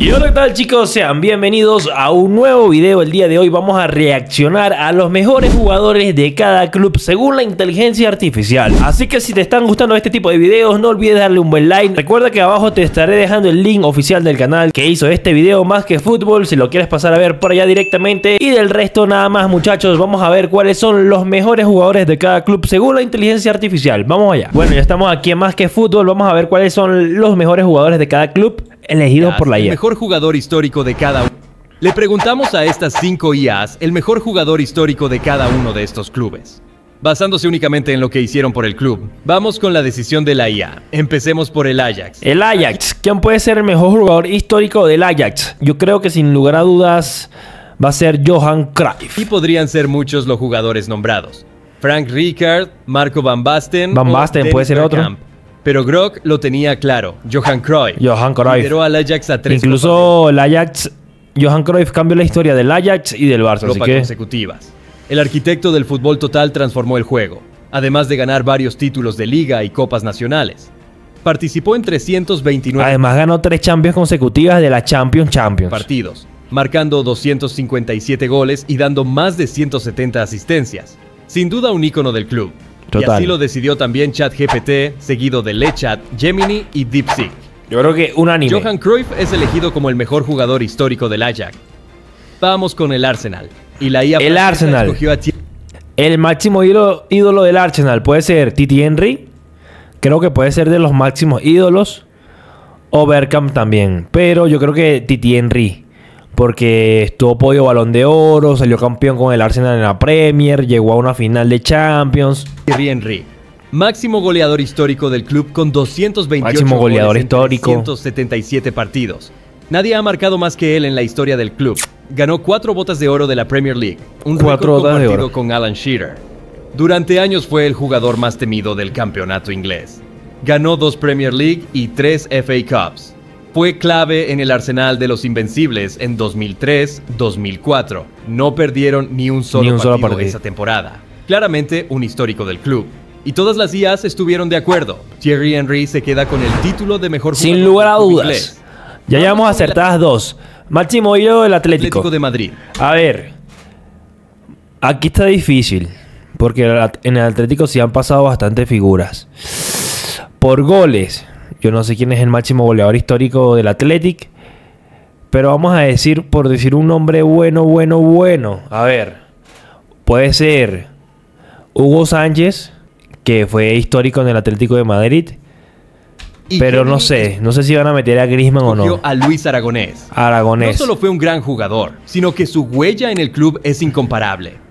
Y hola, ¿qué tal, chicos? Sean bienvenidos a un nuevo video. El día de hoy vamos a reaccionar a los mejores jugadores de cada club según la inteligencia artificial. Así que si te están gustando este tipo de videos, no olvides darle un buen like. Recuerda que abajo te estaré dejando el link oficial del canal que hizo este video Más que Fútbol, si lo quieres pasar a ver por allá directamente. Y del resto nada más, muchachos, vamos a ver cuáles son los mejores jugadores de cada club según la inteligencia artificial. Vamos allá. Bueno, ya estamos aquí en Más que Fútbol. Vamos a ver cuáles son los mejores jugadores de cada club elegidos por la IA. El mejor jugador histórico de cada uno. Le preguntamos a estas 5 IAs el mejor jugador histórico de cada uno de estos clubes. Basándose únicamente en lo que hicieron por el club, vamos con la decisión de la IA. Empecemos por el Ajax. El Ajax. ¿Quién puede ser el mejor jugador histórico del Ajax? Yo creo que sin lugar a dudas va a ser Johan Cruyff. Y podrían ser muchos los jugadores nombrados. Frank Rijkaard, Marco Van Basten. Van Basten puede ser otro. Pero Grok lo tenía claro, Johan Cruyff. Lideró al Ajax a 3 Incluso el Ajax, Johan Cruyff cambió la historia del Ajax y del Barça, así que consecutivas. El arquitecto del fútbol total transformó el juego, además de ganar varios títulos de liga y copas nacionales. Participó en 329 además ganó 3 Champions consecutivas de la Champions partidos, marcando 257 goles y dando más de 170 asistencias. Sin duda un ícono del club. Total. Y así lo decidió también ChatGPT, seguido de LeChat, Gemini y DeepSeek. Yo creo que unánime. Johan Cruyff es elegido como el mejor jugador histórico del Ajax. Vamos con el Arsenal. Y la IA el Arsenal escogió a el máximo ídolo del Arsenal puede ser Titi Henry. Creo que puede ser de los máximos ídolos. O Bergkamp también. Pero yo creo que Titi Henry, porque estuvo podio Balón de Oro, salió campeón con el Arsenal en la Premier, llegó a una final de Champions. Thierry Henry, máximo goleador histórico del club con 228 máximo goleador histórico, 177 partidos. Nadie ha marcado más que él en la historia del club. Ganó 4 botas de oro de la Premier League, un récord compartido con Alan Shearer. Durante años fue el jugador más temido del campeonato inglés. Ganó 2 Premier League y 3 FA Cups. Fue clave en el arsenal de los Invencibles en 2003-2004. No perdieron ni un solo partido esa temporada. Claramente un histórico del club. Y todas las IAs estuvieron de acuerdo. Thierry Henry se queda con el título de mejor jugador. Sin lugar a dudas. Ya llevamos acertadas 2. Máximo ídolo del Atlético de Madrid. A ver. Aquí está difícil. Porque en el Atlético sí han pasado bastantes figuras. Por goles, yo no sé quién es el máximo goleador histórico del Athletic, pero vamos a decir, por decir un nombre bueno. A ver, puede ser Hugo Sánchez, que fue histórico en el Atlético de Madrid, pero no sé si van a meter a Griezmann o no. A Luis Aragonés. No solo fue un gran jugador, sino que su huella en el club es incomparable.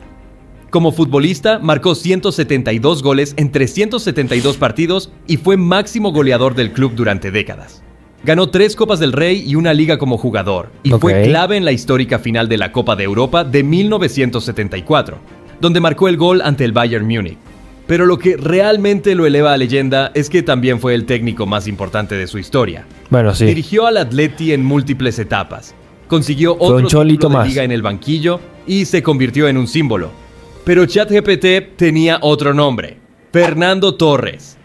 Como futbolista, marcó 172 goles en 372 partidos y fue máximo goleador del club durante décadas. Ganó 3 Copas del Rey y una liga como jugador, y fue clave en la histórica final de la Copa de Europa de 1974, donde marcó el gol ante el Bayern Múnich. Pero lo que realmente lo eleva a leyenda es que también fue el técnico más importante de su historia. Bueno, sí. Dirigió al Atleti en múltiples etapas, consiguió otro título de liga en el banquillo y se convirtió en un símbolo. Pero ChatGPT tenía otro nombre, Fernando Torres.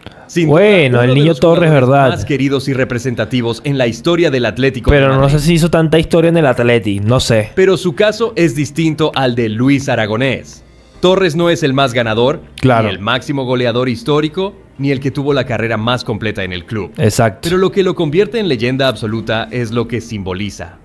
Bueno, el niño Torres, ¿verdad? Más queridos y representativos en la historia del Atlético. Pero no sé si hizo tanta historia en el Atleti, no sé. Pero su caso es distinto al de Luis Aragonés. Torres no es el más ganador, ni el máximo goleador histórico, ni el que tuvo la carrera más completa en el club. Exacto. Pero lo que lo convierte en leyenda absoluta es lo que simboliza.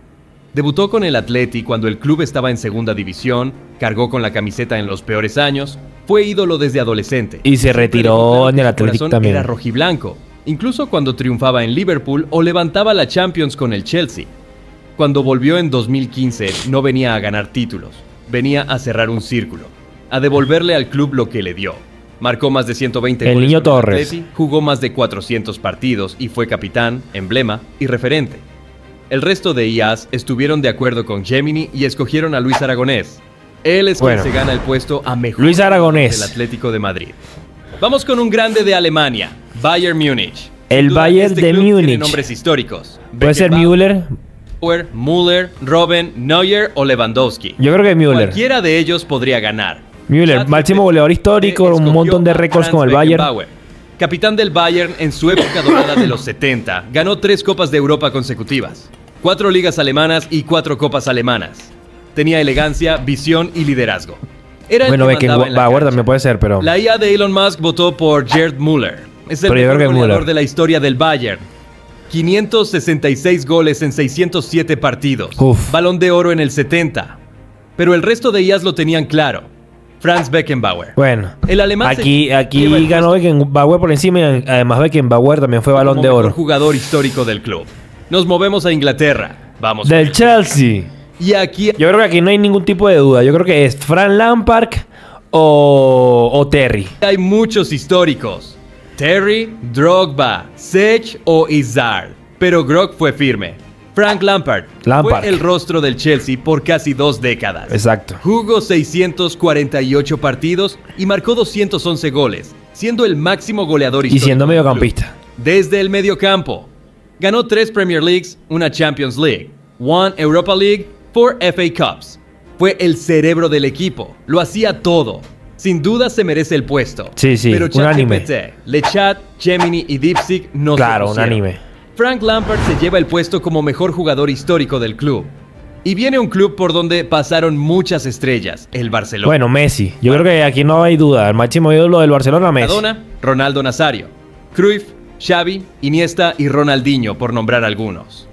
Debutó con el Atleti cuando el club estaba en segunda división, cargó con la camiseta en los peores años, fue ídolo desde adolescente. Y se retiró en el Atleti también. Era rojiblanco, incluso cuando triunfaba en Liverpool o levantaba la Champions con el Chelsea. Cuando volvió en 2015 no venía a ganar títulos, venía a cerrar un círculo, a devolverle al club lo que le dio. Marcó más de 120 goles. El niño Torres. Atleti, jugó más de 400 partidos y fue capitán, emblema y referente. El resto de IAs estuvieron de acuerdo con Gemini y escogieron a Luis Aragonés. Él es quien se gana el puesto a mejor Luis Aragonés del Atlético de Madrid. Vamos con un grande de Alemania, Bayern Múnich. El Bayern de Múnich. Tiene nombres históricos. Puede ser Müller, Müller, Robben, Neuer o Lewandowski. Yo creo que Müller. Cualquiera de ellos podría ganar. Müller, máximo goleador histórico, un montón de récords con el Bayern. Capitán del Bayern en su época dorada de los 70, ganó 3 Copas de Europa consecutivas. 4 ligas alemanas y 4 copas alemanas. Tenía elegancia, visión y liderazgo. Era bueno, Beckenbauer también puede ser, pero... La IA de Elon Musk votó por Gerd Müller. Es el mejor goleador de la historia del Bayern. 566 goles en 607 partidos. Uf. Balón de oro en el 70. Pero el resto de IAs lo tenían claro. Franz Beckenbauer. Bueno, el alemán aquí ganó Beckenbauer por encima y además Beckenbauer también fue balón de oro. Jugador histórico del club. Nos movemos a Inglaterra. Vamos. Del Chelsea. Y aquí... Yo creo que aquí no hay ningún tipo de duda. Yo creo que es Frank Lampard o Terry. Hay muchos históricos. Terry, Drogba, Sech o Izzard. Pero Grog fue firme. Frank Lampard fue el rostro del Chelsea por casi 2 décadas. Exacto. Jugó 648 partidos y marcó 211 goles, siendo el máximo goleador histórico. Y siendo mediocampista. Desde el mediocampo. Ganó 3 Premier Leagues, una Champions League, 1 Europa League, 4 FA Cups. Fue el cerebro del equipo. Lo hacía todo. Sin duda se merece el puesto. Sí, pero ChatGPT, LeChat, Gemini y DeepSeek no se pusieron. unánime. Frank Lampard se lleva el puesto como mejor jugador histórico del club. Y viene un club por donde pasaron muchas estrellas, el Barcelona. Bueno, Messi. Yo creo que aquí no hay duda. El máximo ídolo del Barcelona, Messi. Maradona, Ronaldo Nazario, Cruyff, Xavi, Iniesta y Ronaldinho, por nombrar algunos.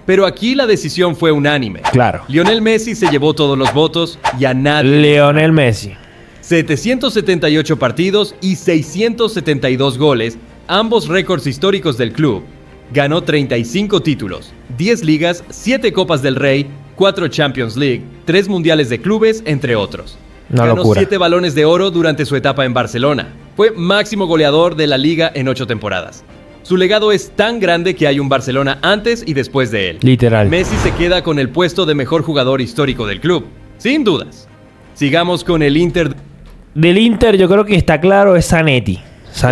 Pero aquí la decisión fue unánime. Claro. Lionel Messi se llevó todos los votos y a nadie. Lionel Messi. 778 partidos y 672 goles, ambos récords históricos del club. Ganó 35 títulos, 10 ligas, 7 Copas del Rey, 4 Champions League, 3 Mundiales de Clubes, entre otros. Una Ganó locura. 7 balones de oro durante su etapa en Barcelona. Fue máximo goleador de la liga en 8 temporadas. Su legado es tan grande que hay un Barcelona antes y después de él. Literal. Messi se queda con el puesto de mejor jugador histórico del club, sin dudas. Sigamos con el Inter. Del Inter yo creo que está claro es Zanetti.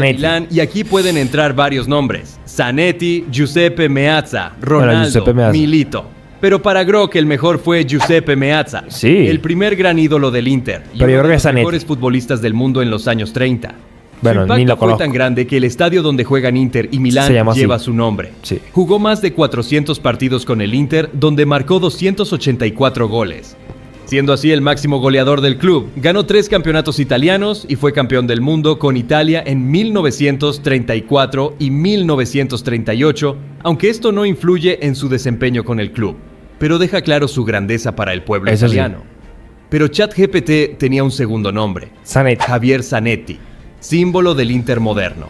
Milán, y aquí pueden entrar varios nombres. Zanetti, Giuseppe Meazza, Ronaldo, Milito. Pero para Grog el mejor fue Giuseppe Meazza, sí, el primer gran ídolo del Inter y pero uno yo creo de que los Zanetti. mejores futbolistas del mundo en los años 30. Bueno, su impacto ni lo fue conozco. tan grande que el estadio donde juegan Inter y Milán lleva su nombre. Sí. Jugó más de 400 partidos con el Inter, donde marcó 284 goles. Siendo así el máximo goleador del club, ganó 3 campeonatos italianos y fue campeón del mundo con Italia en 1934 y 1938, aunque esto no influye en su desempeño con el club, pero deja claro su grandeza para el pueblo italiano. Sí. Pero ChatGPT tenía un segundo nombre, Javier Zanetti, símbolo del Inter moderno.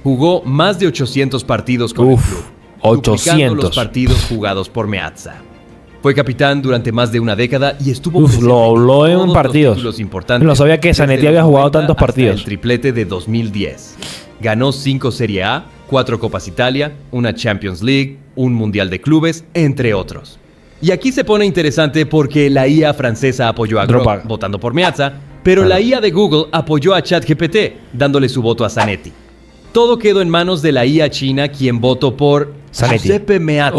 Jugó más de 800 partidos con el club, duplicando los partidos jugados por Meazza. Fue capitán durante más de una década y estuvo presente lo habló en partidos. Importantes. No sabía que Zanetti había jugado tantos partidos. El triplete de 2010. Ganó 5 Serie A, 4 Copas Italia, una Champions League, un Mundial de Clubes, entre otros. Y aquí se pone interesante porque la IA francesa apoyó a Grog, votando por Meazza, pero la IA de Google apoyó a ChatGPT, dándole su voto a Zanetti. Todo quedó en manos de la IA china, quien votó por Giuseppe Meazza.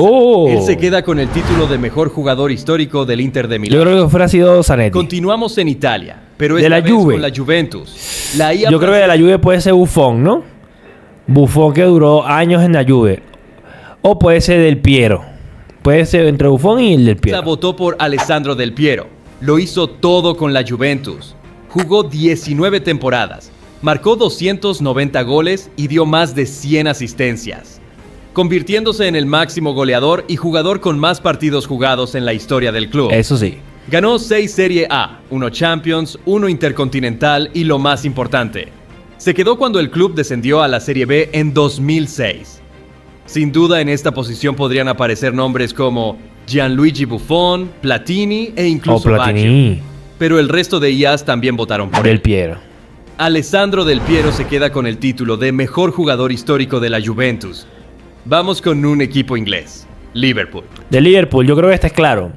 Él se queda con el título de mejor jugador histórico del Inter de Milán. Yo creo que fuera sido Zanetti. Continuamos en Italia, pero de esta la vez Juve. Con la Juventus. La IA yo creo que de la Juve puede ser Buffon, ¿no? Buffon, que duró años en la Juve. O puede ser Del Piero. Puede ser entre Buffon y el Del Piero. Votó por Alessandro Del Piero. Lo hizo todo con la Juventus. Jugó 19 temporadas. Marcó 290 goles y dio más de 100 asistencias, convirtiéndose en el máximo goleador y jugador con más partidos jugados en la historia del club. Eso sí. Ganó 6 Serie A, 1 Champions, 1 Intercontinental y lo más importante, se quedó cuando el club descendió a la Serie B en 2006. Sin duda en esta posición podrían aparecer nombres como Gianluigi Buffon, Platini e incluso Baggio. Pero el resto de IAs también votaron por Del Piero. Alessandro Del Piero se queda con el título de mejor jugador histórico de la Juventus. Vamos con un equipo inglés, Liverpool. De Liverpool, yo creo que este es claro.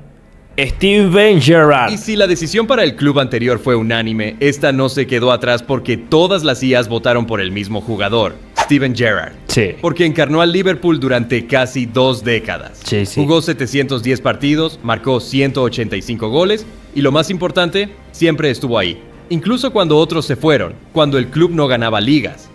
Steven Gerrard. Y si la decisión para el club anterior fue unánime, esta no se quedó atrás porque todas las IAs votaron por el mismo jugador, Steven Gerrard. Sí. Porque encarnó al Liverpool durante casi 2 décadas. Sí. Jugó 710 partidos, marcó 185 goles y lo más importante, siempre estuvo ahí. Incluso cuando otros se fueron, cuando el club no ganaba ligas.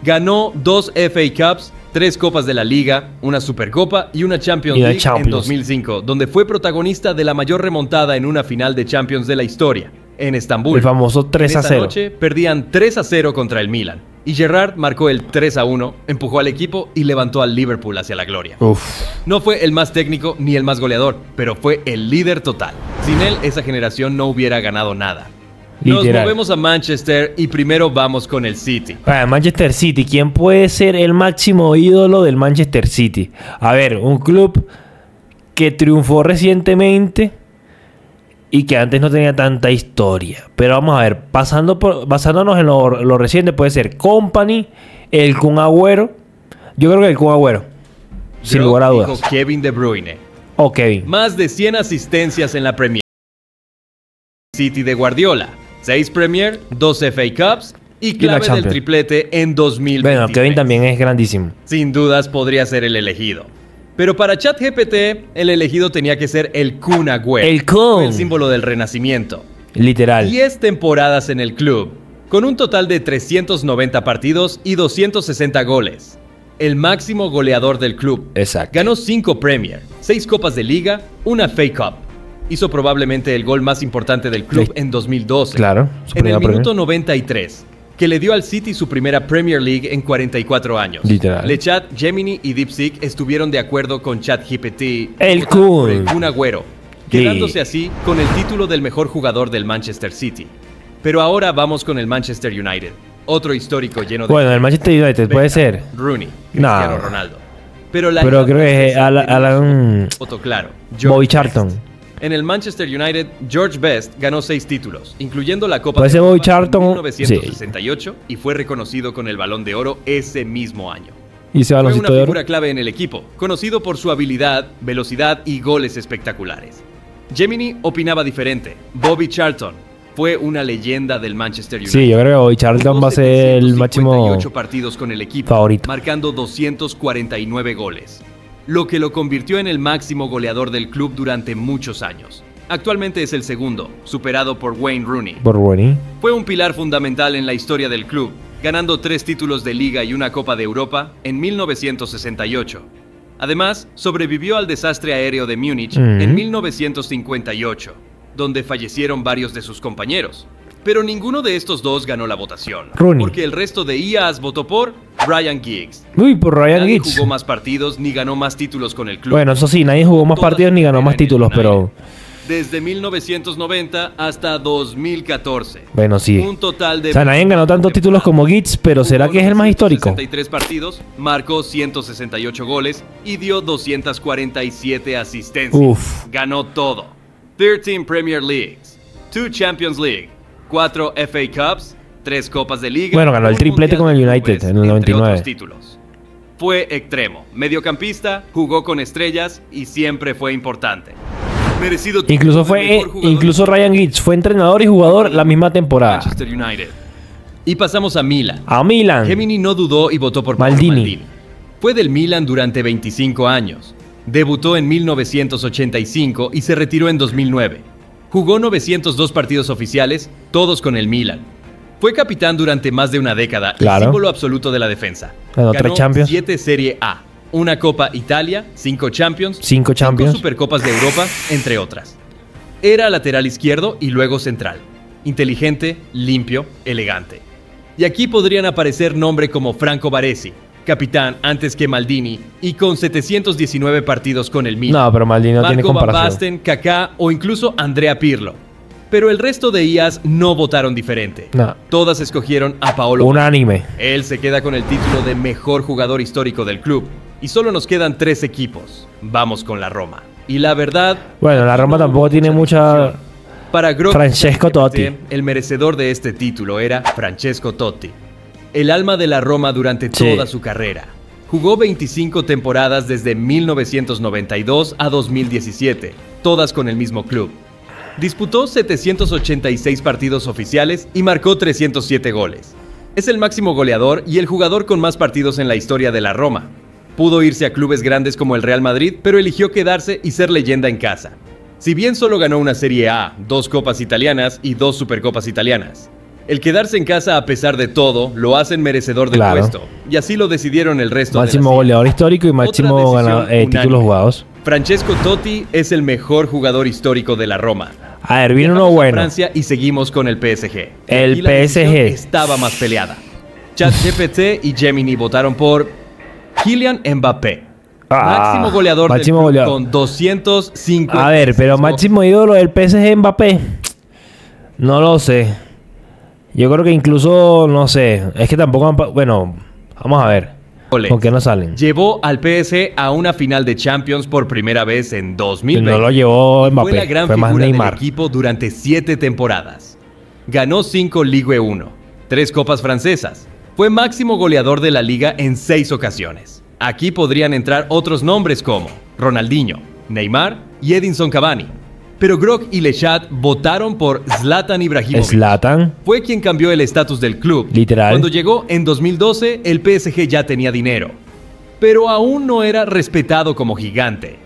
Ganó 2 FA Cups, 3 copas de la Liga, una Supercopa y una Champions League en 2005, donde fue protagonista de la mayor remontada en una final de Champions de la historia, en Estambul. El famoso 3-0. Esa noche perdían 3-0 contra el Milan, y Gerrard marcó el 3-1, empujó al equipo y levantó al Liverpool hacia la gloria. Uf. No fue el más técnico ni el más goleador, pero fue el líder total. Sin él, esa generación no hubiera ganado nada. Nos movemos a Manchester y primero vamos con el City. Manchester City. ¿Quién puede ser el máximo ídolo del Manchester City? A ver, un club que triunfó recientemente y que antes no tenía tanta historia. Pero vamos a ver, basándonos en lo reciente, puede ser Kompany, el Kun Agüero. Yo creo que el Kun Agüero, sin lugar a dudas. Kevin De Bruyne. O Kevin. Más de 100 asistencias en la Premier City de Guardiola. 6 Premier, 2 FA Cups y clave del triplete en 2023. Bueno, Kevin también es grandísimo. Sin dudas podría ser el elegido. Pero para ChatGPT, el elegido tenía que ser el Kun Agüero. El Kun. El símbolo del renacimiento. Literal. 10 temporadas en el club, con un total de 390 partidos y 260 goles. El máximo goleador del club. Exacto. Ganó 5 Premier, 6 Copas de Liga, una FA Cup. Hizo probablemente el gol más importante del club en 2012. Claro. En el minuto 93, que le dio al City su primera Premier League en 44 años. Literal. LeChat, Gemini y DeepSeek estuvieron de acuerdo con ChatGPT. El Kun. Agüero, quedándose así con el título del mejor jugador del Manchester City. Pero ahora vamos con el Manchester United. Otro histórico lleno de... Bueno, el Manchester United puede ser Rooney, Cristiano Ronaldo. Pero creo que es Alan... Claro, Bobby Charlton. En el Manchester United, George Best ganó 6 títulos, incluyendo la Copa de Europa en 1968 y fue reconocido con el Balón de Oro ese mismo año. Y fue una figura clave en el equipo, conocido por su habilidad, velocidad y goles espectaculares. Gemini opinaba diferente. Bobby Charlton fue una leyenda del Manchester United. Sí, yo creo que Bobby Charlton va a ser el máximo partidos con el equipo, favorito, marcando 249 goles. Lo que lo convirtió en el máximo goleador del club durante muchos años. Actualmente es el segundo, superado por Wayne Rooney. Fue un pilar fundamental en la historia del club, ganando 3 títulos de Liga y una Copa de Europa en 1968. Además, sobrevivió al desastre aéreo de Múnich en 1958, donde fallecieron varios de sus compañeros. Pero ninguno de estos dos ganó la votación, porque el resto de IAS votó por Ryan Giggs. Por Ryan Giggs. Nadie jugó más partidos ni ganó más títulos con el club. Bueno, eso sí, nadie jugó más partidos ni ganó más títulos, pero... Desde 1990 hasta 2014. Bueno, sí. Un total de... O sea, nadie ganó tantos títulos como Giggs, pero ¿será que es el más histórico? 63 partidos, marcó 168 goles y dio 247 asistencias. Ganó todo. 13 Premier Leagues, 2 Champions League, 4 FA Cups, 3 Copas de Liga. Bueno, ganó el triplete con el United en el 99. Otros títulos. Fue extremo, mediocampista, jugó con estrellas y siempre fue importante. Merecido. Incluso Ryan Giggs fue entrenador y jugador la misma temporada. Manchester United. Y pasamos a Milan. Gemini no dudó y votó por Maldini. Fue del Milan durante 25 años. Debutó en 1985 y se retiró en 2009. Jugó 902 partidos oficiales, todos con el Milan. Fue capitán durante más de una década, el símbolo absoluto de la defensa. Ganó 3 Champions, 7 Serie A, una Copa Italia, 5 Champions, 5 Supercopas de Europa, entre otras. Era lateral izquierdo y luego central. Inteligente, limpio, elegante. Y aquí podrían aparecer nombres como Franco Baresi, capitán antes que Maldini y con 719 partidos con el Milan. No, pero Maldini no tiene comparación. Marco Van Basten, Kaká o incluso Andrea Pirlo. Pero el resto de IAS no votaron diferente. No. Todas escogieron a Paolo. Unánime. Él se queda con el título de mejor jugador histórico del club. Y solo nos quedan 3 equipos. Vamos con la Roma. Y la verdad... Bueno, la Roma tampoco tiene mucha... Para Francesco Totti. El merecedor de este título era Francesco Totti. El alma de la Roma durante toda su carrera. Jugó 25 temporadas desde 1992 a 2017, todas con el mismo club. Disputó 786 partidos oficiales y marcó 307 goles. Es el máximo goleador y el jugador con más partidos en la historia de la Roma. Pudo irse a clubes grandes como el Real Madrid, pero eligió quedarse y ser leyenda en casa. Si bien solo ganó una Serie A, 2 Copas Italianas y 2 Supercopas Italianas, El quedarse en casa a pesar de todo lo hacen merecedor del puesto. Y así lo decidieron el resto máximo goleador histórico y máximo títulos jugados. Francesco Totti es el mejor jugador histórico de la Roma. A ver, vino uno bueno. Francia y seguimos con el PSG. El PSG estaba más peleada. ChatGPT y Gemini votaron por Kylian Mbappé. Máximo goleador del club con 250. A ver, pero máximo ídolo del PSG Mbappé. No lo sé. Yo creo que incluso, no sé. Es que tampoco... Bueno, vamos a ver. ¿Con qué no salen? Llevó al PSG a una final de Champions por primera vez en 2020. No lo llevó Mbappé. Fue la gran figura del equipo durante 7 temporadas. Ganó 5 Ligue 1, 3 copas francesas. Fue máximo goleador de la liga en 6 ocasiones. Aquí podrían entrar otros nombres como Ronaldinho, Neymar y Edinson Cavani. Pero Grok y Lechat votaron por Zlatan Ibrahimovic. Zlatan fue quien cambió el estatus del club. Literal. Cuando llegó en 2012, el PSG ya tenía dinero, pero aún no era respetado como gigante.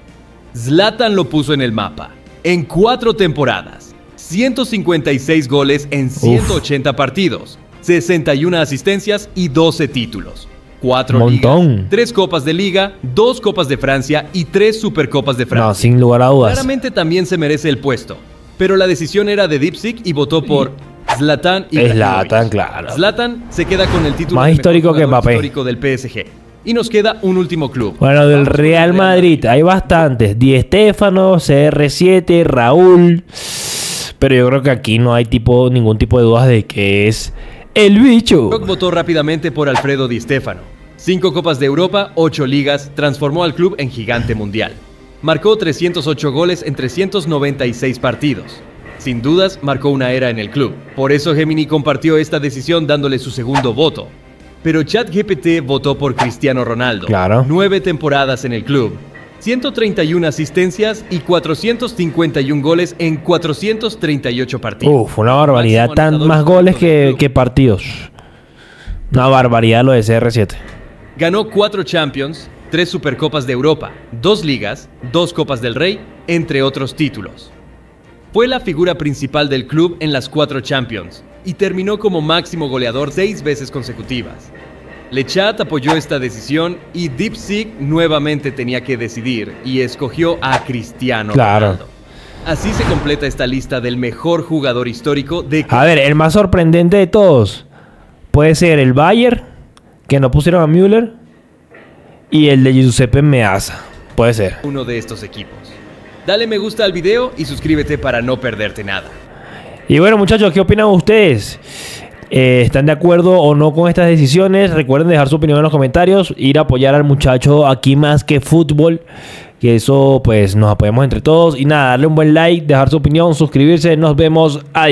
Zlatan lo puso en el mapa. En 4 temporadas, 156 goles en 180 partidos, 61 asistencias y 12 títulos. 4 ligas, 3 copas de liga, 2 copas de Francia y 3 supercopas de Francia. No, sin lugar a dudas. Claramente también se merece el puesto, pero la decisión era de Dipsic y votó por Zlatan Ibrahimovic. Zlatan, claro. Zlatan se queda con el título más histórico que Mbappé. Histórico del PSG. Y nos queda un último club. Bueno, del Real Madrid hay bastantes. Di Stéfano, CR7, Raúl. Pero yo creo que aquí no hay ningún tipo de dudas de que es el bicho. Rock votó rápidamente por Alfredo Di Stéfano. 5 copas de Europa, 8 ligas, transformó al club en gigante mundial. Marcó 308 goles en 396 partidos. Sin dudas, marcó una era en el club. Por eso Gemini compartió esta decisión dándole su segundo voto. Pero ChatGPT votó por Cristiano Ronaldo. Claro. 9 temporadas en el club, 131 asistencias y 451 goles en 438 partidos. Fue una barbaridad, más goles que partidos. Una barbaridad lo de CR7. Ganó 4 Champions, 3 Supercopas de Europa, 2 ligas, 2 Copas del Rey, entre otros títulos. Fue la figura principal del club en las 4 Champions y terminó como máximo goleador 6 veces consecutivas. Lechat apoyó esta decisión y Dipsic nuevamente tenía que decidir y escogió a Cristiano Ronaldo. Así se completa esta lista del mejor jugador histórico de... A ver, el más sorprendente de todos puede ser el Bayern, que no pusieron a Müller, y el de Giuseppe Meazza. Puede ser uno de estos equipos. Dale me gusta al video y suscríbete para no perderte nada. Y bueno, muchachos, ¿qué opinan ustedes? ¿Están de acuerdo o no con estas decisiones? Recuerden dejar su opinión en los comentarios, ir a apoyar al muchacho Aquí Más Que Fútbol, que eso pues nos apoyamos entre todos. Y nada, darle un buen like, dejar su opinión, suscribirse. Nos vemos. Adiós.